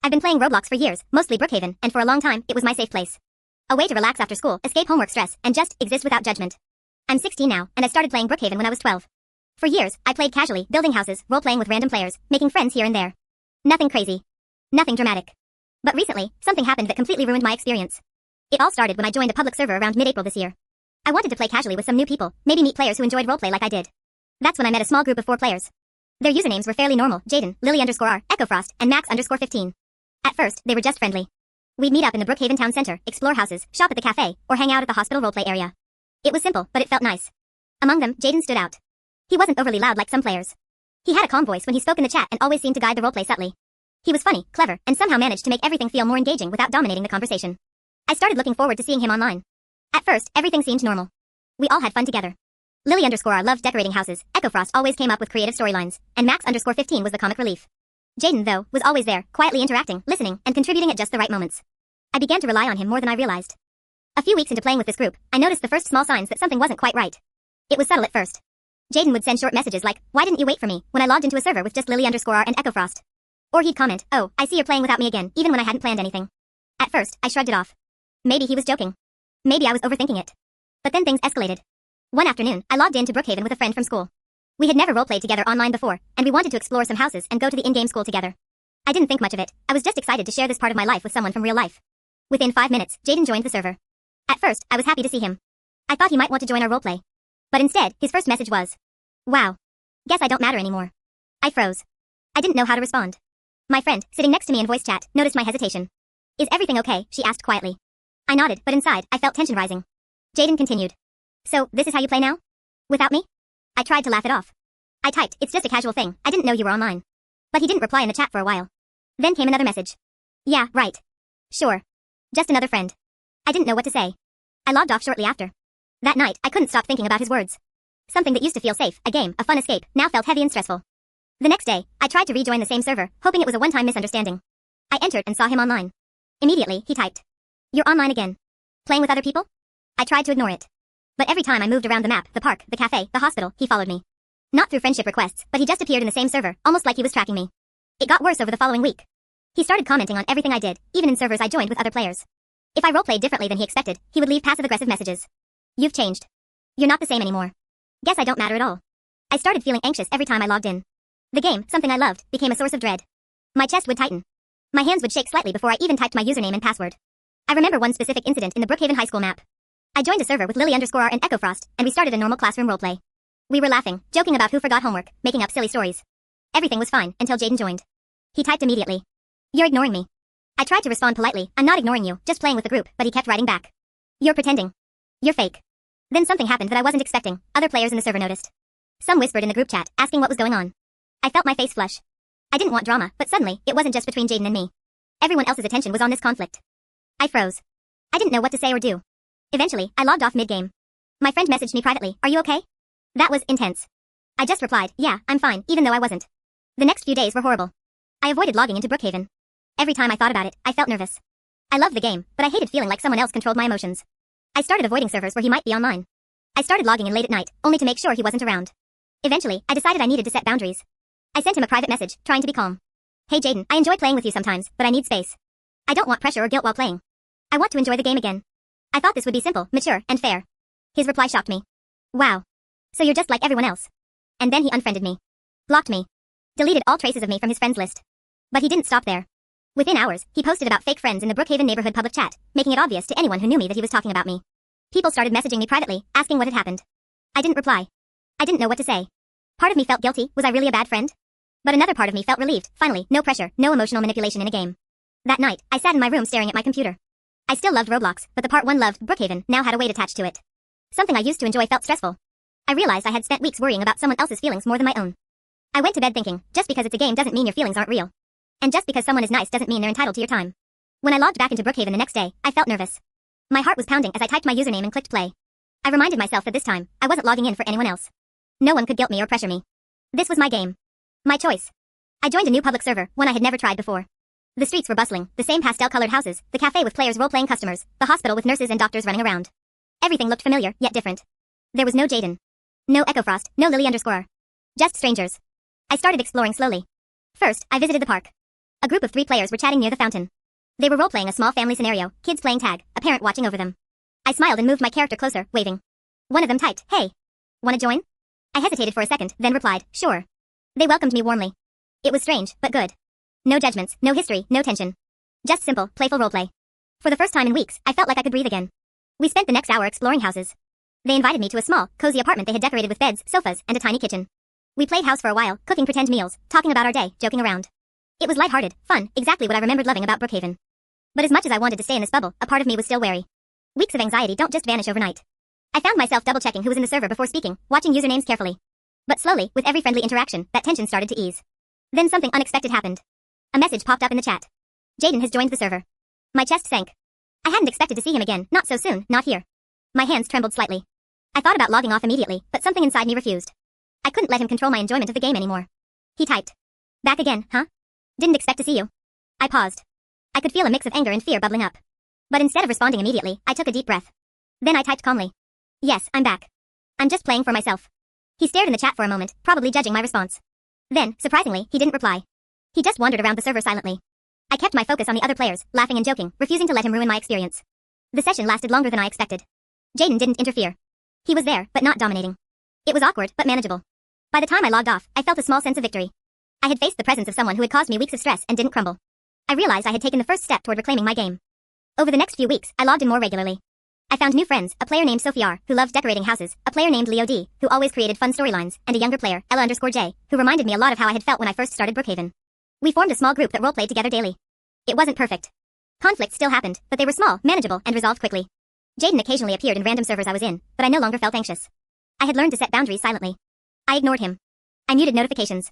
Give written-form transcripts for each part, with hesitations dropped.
I've been playing Roblox for years, mostly Brookhaven, and for a long time, it was my safe place. A way to relax after school, escape homework stress, and just exist without judgment. I'm 16 now, and I started playing Brookhaven when I was 12. For years, I played casually, building houses, role-playing with random players, making friends here and there. Nothing crazy. Nothing dramatic. But recently, something happened that completely ruined my experience. It all started when I joined a public server around mid-April this year. I wanted to play casually with some new people, maybe meet players who enjoyed roleplay like I did. That's when I met a small group of 4 players. Their usernames were fairly normal: Jaden, Lily_R, EchoFrost, and Max_15. At first, they were just friendly. We'd meet up in the Brookhaven town center, explore houses, shop at the cafe, or hang out at the hospital roleplay area. It was simple, but it felt nice. Among them, Jaden stood out. He wasn't overly loud like some players. He had a calm voice when he spoke in the chat and always seemed to guide the roleplay subtly. He was funny, clever, and somehow managed to make everything feel more engaging without dominating the conversation. I started looking forward to seeing him online. At first, everything seemed normal. We all had fun together. Lily_R loved decorating houses, EchoFrost always came up with creative storylines, and Max_15 was the comic relief. Jaden, though, was always there, quietly interacting, listening, and contributing at just the right moments. I began to rely on him more than I realized. A few weeks into playing with this group, I noticed the first small signs that something wasn't quite right. It was subtle at first. Jaden would send short messages like, "Why didn't you wait for me?" when I logged into a server with just Lily_R and EchoFrost. Or he'd comment, "Oh, I see you're playing without me again," even when I hadn't planned anything. At first, I shrugged it off. Maybe he was joking. Maybe I was overthinking it. But then things escalated. One afternoon, I logged into Brookhaven with a friend from school. We had never roleplayed together online before, and we wanted to explore some houses and go to the in-game school together. I didn't think much of it. I was just excited to share this part of my life with someone from real life. Within 5 minutes, Jaden joined the server. At first, I was happy to see him. I thought he might want to join our roleplay. But instead, his first message was, "Wow. Guess I don't matter anymore." I froze. I didn't know how to respond. My friend, sitting next to me in voice chat, noticed my hesitation. "Is everything okay?" she asked quietly. I nodded, but inside, I felt tension rising. Jaden continued. "So, this is how you play now? Without me?" I tried to laugh it off. I typed, "It's just a casual thing, I didn't know you were online." But he didn't reply in the chat for a while. Then came another message. "Yeah, right. Sure. Just another friend." I didn't know what to say. I logged off shortly after. That night, I couldn't stop thinking about his words. Something that used to feel safe, a game, a fun escape, now felt heavy and stressful. The next day, I tried to rejoin the same server, hoping it was a one-time misunderstanding. I entered and saw him online. Immediately, he typed, "You're online again. Playing with other people?" I tried to ignore it. But every time I moved around the map, the park, the cafe, the hospital, he followed me. Not through friendship requests, but he just appeared in the same server, almost like he was tracking me. It got worse over the following week. He started commenting on everything I did, even in servers I joined with other players. If I roleplayed differently than he expected, he would leave passive-aggressive messages. "You've changed. You're not the same anymore. Guess I don't matter at all." I started feeling anxious every time I logged in. The game, something I loved, became a source of dread. My chest would tighten. My hands would shake slightly before I even typed my username and password. I remember one specific incident in the Brookhaven High School map. I joined a server with Lily_R and EchoFrost, and we started a normal classroom roleplay. We were laughing, joking about who forgot homework, making up silly stories. Everything was fine, until Jaden joined. He typed immediately, "You're ignoring me." I tried to respond politely, "I'm not ignoring you, just playing with the group," but he kept writing back, "You're pretending. You're fake." Then something happened that I wasn't expecting. Other players in the server noticed. Some whispered in the group chat, asking what was going on. I felt my face flush. I didn't want drama, but suddenly, it wasn't just between Jaden and me. Everyone else's attention was on this conflict. I froze. I didn't know what to say or do. Eventually, I logged off mid-game. My friend messaged me privately, "Are you okay?" That was intense. I just replied, "Yeah, I'm fine," even though I wasn't. The next few days were horrible. I avoided logging into Brookhaven. Every time I thought about it, I felt nervous. I loved the game, but I hated feeling like someone else controlled my emotions. I started avoiding servers where he might be online. I started logging in late at night, only to make sure he wasn't around. Eventually, I decided I needed to set boundaries. I sent him a private message, trying to be calm. "Hey Jaden, I enjoy playing with you sometimes, but I need space. I don't want pressure or guilt while playing. I want to enjoy the game again." I thought this would be simple, mature, and fair. His reply shocked me. "Wow. So you're just like everyone else." And then he unfriended me. Blocked me. Deleted all traces of me from his friends list. But he didn't stop there. Within hours, he posted about fake friends in the Brookhaven neighborhood public chat, making it obvious to anyone who knew me that he was talking about me. People started messaging me privately, asking what had happened. I didn't reply. I didn't know what to say. Part of me felt guilty, was I really a bad friend? But another part of me felt relieved, finally, no pressure, no emotional manipulation in a game. That night, I sat in my room staring at my computer. I still loved Roblox, but the part one loved, Brookhaven, now had a weight attached to it. Something I used to enjoy felt stressful. I realized I had spent weeks worrying about someone else's feelings more than my own. I went to bed thinking, just because it's a game doesn't mean your feelings aren't real. And just because someone is nice doesn't mean they're entitled to your time. When I logged back into Brookhaven the next day, I felt nervous. My heart was pounding as I typed my username and clicked play. I reminded myself that this time, I wasn't logging in for anyone else. No one could guilt me or pressure me. This was my game. My choice. I joined a new public server, one I had never tried before. The streets were bustling, the same pastel-colored houses, the cafe with players role-playing customers, the hospital with nurses and doctors running around. Everything looked familiar, yet different. There was no Jaden. No EchoFrost, no Lily_R. Just strangers. I started exploring slowly. First, I visited the park. A group of 3 players were chatting near the fountain. They were role-playing a small family scenario, kids playing tag, a parent watching over them. I smiled and moved my character closer, waving. One of them typed, "Hey. Wanna join?" I hesitated for a second, then replied, "Sure." They welcomed me warmly. It was strange, but good. No judgments, no history, no tension. Just simple, playful roleplay. For the first time in weeks, I felt like I could breathe again. We spent the next hour exploring houses. They invited me to a small, cozy apartment they had decorated with beds, sofas, and a tiny kitchen. We played house for a while, cooking pretend meals, talking about our day, joking around. It was lighthearted, fun, exactly what I remembered loving about Brookhaven. But as much as I wanted to stay in this bubble, a part of me was still wary. Weeks of anxiety don't just vanish overnight. I found myself double-checking who was in the server before speaking, watching usernames carefully. But slowly, with every friendly interaction, that tension started to ease. Then something unexpected happened. A message popped up in the chat. Jaden has joined the server. My chest sank. I hadn't expected to see him again, not so soon, not here. My hands trembled slightly. I thought about logging off immediately, but something inside me refused. I couldn't let him control my enjoyment of the game anymore. He typed. "Back again, huh? Didn't expect to see you." I paused. I could feel a mix of anger and fear bubbling up. But instead of responding immediately, I took a deep breath. Then I typed calmly. "Yes, I'm back. I'm just playing for myself." He stared in the chat for a moment, probably judging my response. Then, surprisingly, he didn't reply. He just wandered around the server silently. I kept my focus on the other players, laughing and joking, refusing to let him ruin my experience. The session lasted longer than I expected. Jaden didn't interfere. He was there, but not dominating. It was awkward, but manageable. By the time I logged off, I felt a small sense of victory. I had faced the presence of someone who had caused me weeks of stress and didn't crumble. I realized I had taken the first step toward reclaiming my game. Over the next few weeks, I logged in more regularly. I found new friends, a player named Sophie who loved decorating houses, a player named Leo D, who always created fun storylines, and a younger player, Ella_J, who reminded me a lot of how I had felt when I first started Brookhaven. We formed a small group that roleplayed together daily. It wasn't perfect. Conflicts still happened, but they were small, manageable, and resolved quickly. Jaden occasionally appeared in random servers I was in, but I no longer felt anxious. I had learned to set boundaries silently. I ignored him. I muted notifications.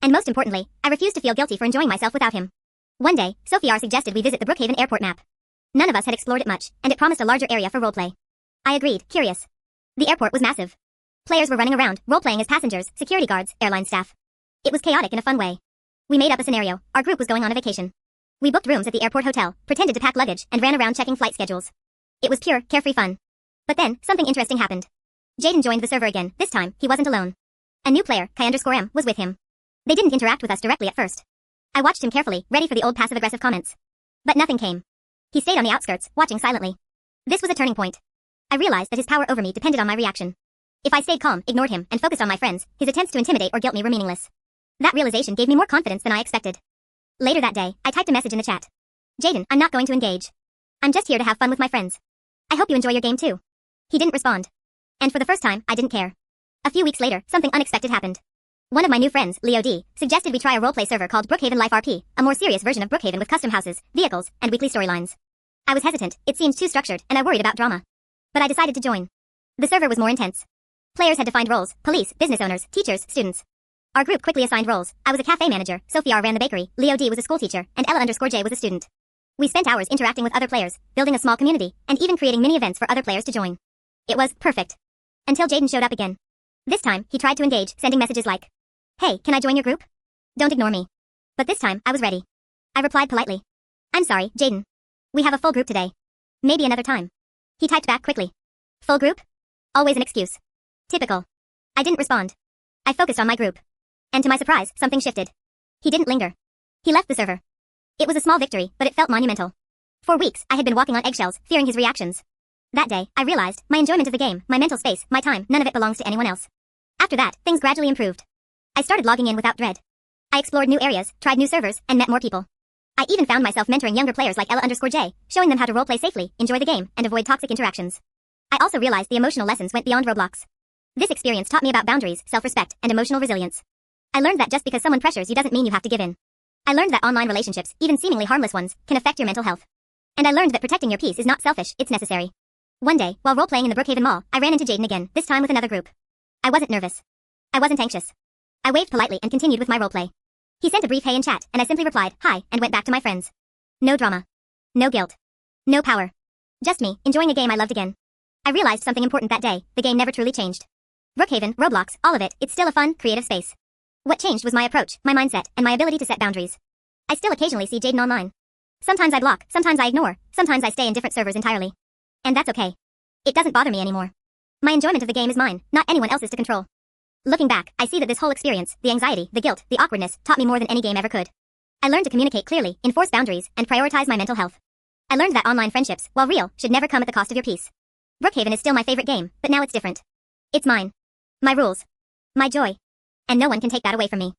And most importantly, I refused to feel guilty for enjoying myself without him. One day, Sophie suggested we visit the Brookhaven airport map. None of us had explored it much, and it promised a larger area for roleplay. I agreed, curious. The airport was massive. Players were running around, roleplaying as passengers, security guards, airline staff. It was chaotic in a fun way. We made up a scenario. Our group was going on a vacation. We booked rooms at the airport hotel, pretended to pack luggage, and ran around checking flight schedules. It was pure, carefree fun. But then, something interesting happened. Jaden joined the server again. This time, he wasn't alone. A new player, Kai_M, was with him. They didn't interact with us directly at first. I watched him carefully, ready for the old passive-aggressive comments. But nothing came. He stayed on the outskirts, watching silently. This was a turning point. I realized that his power over me depended on my reaction. If I stayed calm, ignored him, and focused on my friends, his attempts to intimidate or guilt me were meaningless. That realization gave me more confidence than I expected. Later that day, I typed a message in the chat. "Jaden, I'm not going to engage. I'm just here to have fun with my friends. I hope you enjoy your game too." He didn't respond. And for the first time, I didn't care. A few weeks later, something unexpected happened. One of my new friends, Leo D, suggested we try a roleplay server called Brookhaven Life RP, a more serious version of Brookhaven with custom houses, vehicles, and weekly storylines. I was hesitant, it seemed too structured, and I worried about drama. But I decided to join. The server was more intense. Players had defined roles, police, business owners, teachers, students. Our group quickly assigned roles. I was a cafe manager, Sophie ran the bakery, Leo D was a schoolteacher, and Ella_J was a student. We spent hours interacting with other players, building a small community, and even creating mini-events for other players to join. It was perfect. Until Jaden showed up again. This time, he tried to engage, sending messages like, "Hey, can I join your group? Don't ignore me." But this time, I was ready. I replied politely. "I'm sorry, Jaden. We have a full group today. Maybe another time." He typed back quickly. "Full group? Always an excuse. Typical." I didn't respond. I focused on my group. And to my surprise, something shifted. He didn't linger. He left the server. It was a small victory, but it felt monumental. For weeks, I had been walking on eggshells, fearing his reactions. That day, I realized, my enjoyment of the game, my mental space, my time, none of it belongs to anyone else. After that, things gradually improved. I started logging in without dread. I explored new areas, tried new servers, and met more people. I even found myself mentoring younger players like Ella_J, showing them how to roleplay safely, enjoy the game, and avoid toxic interactions. I also realized the emotional lessons went beyond Roblox. This experience taught me about boundaries, self-respect, and emotional resilience. I learned that just because someone pressures you doesn't mean you have to give in. I learned that online relationships, even seemingly harmless ones, can affect your mental health. And I learned that protecting your peace is not selfish, it's necessary. One day, while role-playing in the Brookhaven Mall, I ran into Jaden again, this time with another group. I wasn't nervous. I wasn't anxious. I waved politely and continued with my roleplay. He sent a brief hey in chat, and I simply replied, "Hi," and went back to my friends. No drama. No guilt. No power. Just me, enjoying a game I loved again. I realized something important that day, the game never truly changed. Brookhaven, Roblox, all of it, it's still a fun, creative space. What changed was my approach, my mindset, and my ability to set boundaries. I still occasionally see Jaden online. Sometimes I block, sometimes I ignore, sometimes I stay in different servers entirely. And that's okay. It doesn't bother me anymore. My enjoyment of the game is mine, not anyone else's to control. Looking back, I see that this whole experience, the anxiety, the guilt, the awkwardness, taught me more than any game ever could. I learned to communicate clearly, enforce boundaries, and prioritize my mental health. I learned that online friendships, while real, should never come at the cost of your peace. Brookhaven is still my favorite game, but now it's different. It's mine. My rules. My joy. And no one can take that away from me.